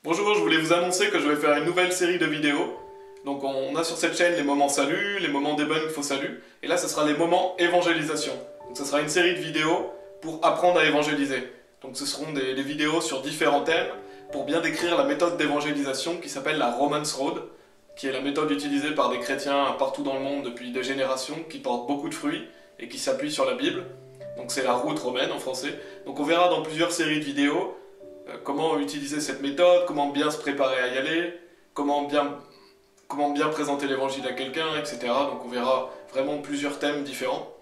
Bonjour, je voulais vous annoncer que je vais faire une nouvelle série de vidéos. Donc on a sur cette chaîne les moments salut, les moments debunk faux salut, et là ce sera les moments évangélisation. Donc ce sera une série de vidéos pour apprendre à évangéliser. Donc ce seront des vidéos sur différents thèmes pour bien décrire la méthode d'évangélisation qui s'appelle la Romance Road, qui est la méthode utilisée par des chrétiens partout dans le monde depuis des générations, qui porte beaucoup de fruits et qui s'appuie sur la Bible. Donc c'est la route romaine en français. Donc on verra dans plusieurs séries de vidéos comment utiliser cette méthode, comment bien se préparer à y aller, comment bien présenter l'évangile à quelqu'un, etc. Donc on verra vraiment plusieurs thèmes différents.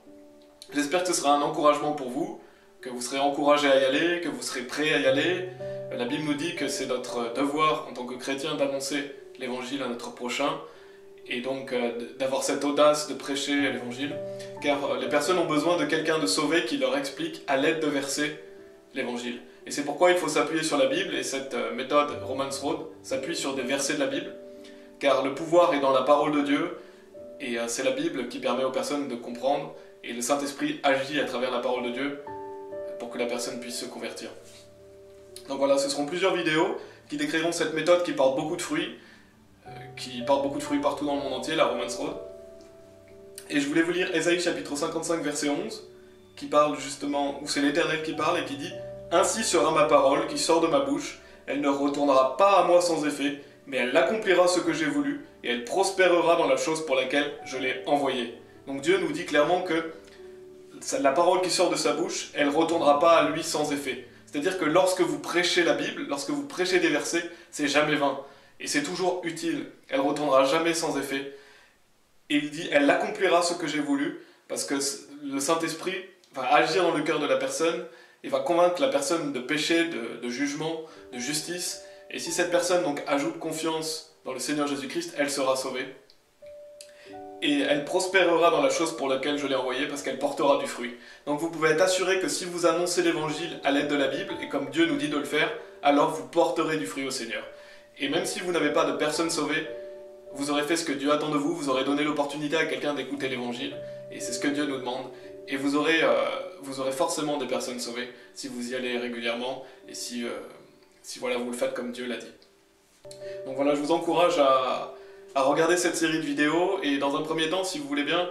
J'espère que ce sera un encouragement pour vous, que vous serez encouragé à y aller, que vous serez prêt à y aller. La Bible nous dit que c'est notre devoir en tant que chrétien d'annoncer l'évangile à notre prochain, et donc d'avoir cette audace de prêcher l'évangile, car les personnes ont besoin de quelqu'un de sauvé qui leur explique à l'aide de versets l'évangile. Et c'est pourquoi il faut s'appuyer sur la Bible, et cette méthode Romance Road s'appuie sur des versets de la Bible, car le pouvoir est dans la parole de Dieu, et c'est la Bible qui permet aux personnes de comprendre, et le Saint-Esprit agit à travers la parole de Dieu pour que la personne puisse se convertir. Donc voilà, ce seront plusieurs vidéos qui décriront cette méthode qui porte beaucoup de fruits, partout dans le monde entier, la Romance Road. Et je voulais vous lire Ésaïe chapitre 55 verset 11, qui parle justement, où c'est l'Éternel qui parle et qui dit « Ainsi sera ma parole qui sort de ma bouche, elle ne retournera pas à moi sans effet, mais elle accomplira ce que j'ai voulu, et elle prospérera dans la chose pour laquelle je l'ai envoyée. » Donc Dieu nous dit clairement que la parole qui sort de sa bouche, elle ne retournera pas à lui sans effet. C'est-à-dire que lorsque vous prêchez la Bible, lorsque vous prêchez des versets, c'est jamais vain. Et c'est toujours utile. Elle ne retournera jamais sans effet. Et il dit, elle accomplira ce que j'ai voulu, parce que le Saint-Esprit va agir dans le cœur de la personne, et va convaincre la personne de péché, de jugement, de justice. Et si cette personne donc ajoute confiance dans le Seigneur Jésus-Christ, elle sera sauvée. Et elle prospérera dans la chose pour laquelle je l'ai envoyée, parce qu'elle portera du fruit. Donc vous pouvez être assuré que si vous annoncez l'évangile à l'aide de la Bible, et comme Dieu nous dit de le faire, alors vous porterez du fruit au Seigneur. Et même si vous n'avez pas de personne sauvée, vous aurez fait ce que Dieu attend de vous, vous aurez donné l'opportunité à quelqu'un d'écouter l'évangile, et c'est ce que Dieu nous demande. Et vous aurez forcément des personnes sauvées si vous y allez régulièrement, et si voilà, vous le faites comme Dieu l'a dit. Donc voilà, je vous encourage à regarder cette série de vidéos, et dans un premier temps, si vous voulez bien,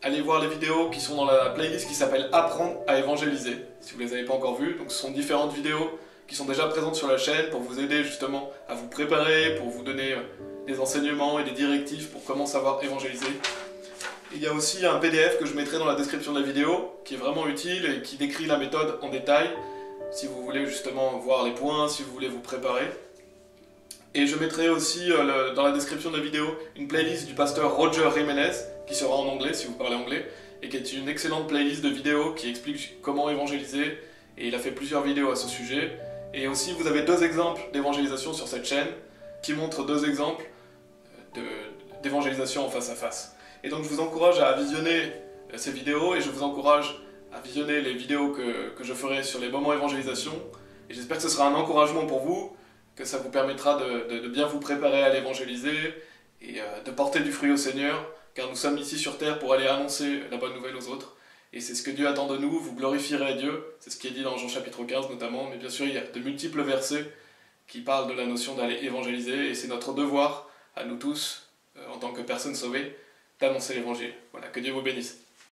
allez voir les vidéos qui sont dans la playlist qui s'appelle « Apprendre à évangéliser », si vous ne les avez pas encore vues. Donc ce sont différentes vidéos qui sont déjà présentes sur la chaîne pour vous aider justement à vous préparer, pour vous donner des enseignements et des directives pour comment savoir évangéliser. Il y a aussi un PDF que je mettrai dans la description de la vidéo, qui est vraiment utile et qui décrit la méthode en détail, si vous voulez justement voir les points, si vous voulez vous préparer. Et je mettrai aussi dans la description de la vidéo une playlist du pasteur Roger Jiménez, qui sera en anglais si vous parlez anglais, et qui est une excellente playlist de vidéos qui explique comment évangéliser, et il a fait plusieurs vidéos à ce sujet. Et aussi vous avez deux exemples d'évangélisation sur cette chaîne, qui montrent deux exemples d'évangélisation en face à face. Et donc je vous encourage à visionner ces vidéos, et je vous encourage à visionner les vidéos que je ferai sur les moments évangélisation, et j'espère que ce sera un encouragement pour vous, que ça vous permettra de bien vous préparer à l'évangéliser, et de porter du fruit au Seigneur, car nous sommes ici sur terre pour aller annoncer la bonne nouvelle aux autres, et c'est ce que Dieu attend de nous, vous glorifierez Dieu, c'est ce qui est dit dans Jean chapitre 15 notamment, mais bien sûr il y a de multiples versets qui parlent de la notion d'aller évangéliser, et c'est notre devoir à nous tous, en tant que personnes sauvées, d'annoncer l'évangile. Voilà, que Dieu vous bénisse.